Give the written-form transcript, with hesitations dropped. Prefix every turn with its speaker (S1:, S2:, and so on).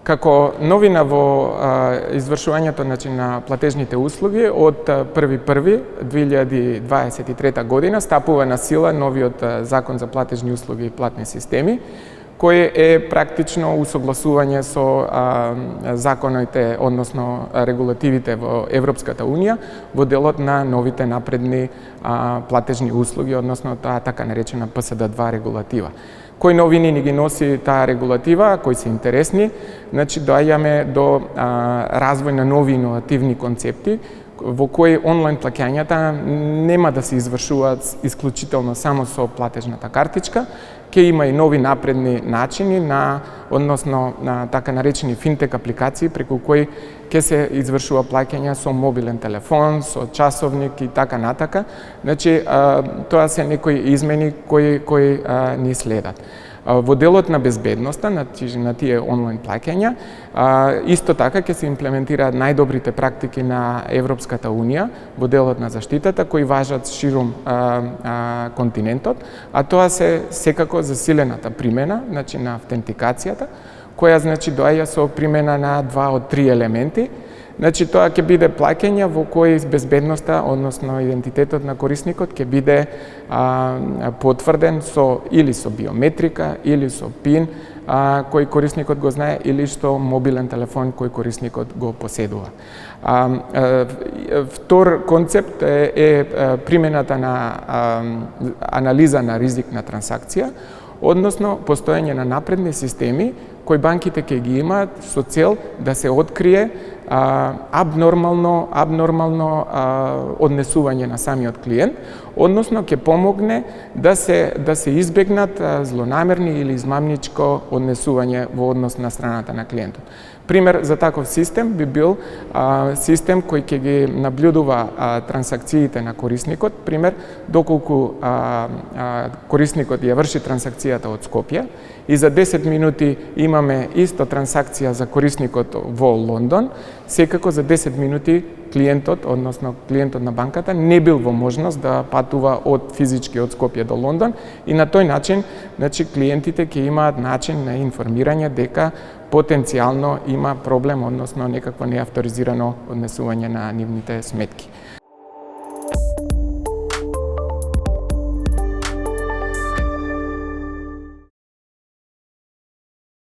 S1: Како новина во извршувањето на платежните услуги од 1.1.2023 година стапува на сила новиот Закон за платежни услуги и платни системи, кој е практично усогласување со законите, односно регулативите во Европската Унија во делот на новите напредни платежни услуги, односно таа така наречена PSD2 регулатива. Кои новини ни ги носи таа регулатива, кои се интересни? Значи, доаѓаме до развој на нови иновативни концепти, во кои онлайн плаќањата нема да се извршуваат исклучително само со платежната картичка, ќе има и нови напредни начини односно на така наречени финтек апликации преку кои ќе се извршува плаќање со мобилен телефон, со часовник и така натака. Значи, тоа се некои измени кои ни следат. Во делот на безбедноста на тие онлайн плаќања, исто така ќе се имплементираат најдобрите практики на Европската Унија во делот на заштитата, кои важат ширум континентот, а тоа се секако засилената примена, значи на автентикацијата, која значи доаѓа со примена на 2 од 3 елементи. Значи, тоа ќе биде плаќање во кои безбедноста, односно идентитетот на корисникот ќе биде потврден или со биометрика, или со ПИН, кој корисникот го знае, или што мобилен телефон кој корисникот го поседува. Втор концепт е примената на анализа на ризик на трансакција, односно постоење на напредни системи кои банките ќе ги имаат со цел да се открие абнормално однесување на самиот клиент, односно ќе помогне да се избегнат злонамерни или измамничко однесување во однос на страната на клиентот. Пример за таков систем би бил систем кој ќе ги наблюдува трансакциите на корисникот, пример доколку корисникот ја врши трансакцијата од Скопје и за 10 минути имаме исто трансакција за корисникот во Лондон, секако за 10 минути клиентот, односно клиентот на банката, не бил во можност да патува физички од Скопје до Лондон и на тој начин, значи, клиентите ќе имаат начин на информирање дека потенцијално има проблем, односно некакво неавторизирано однесување на нивните сметки.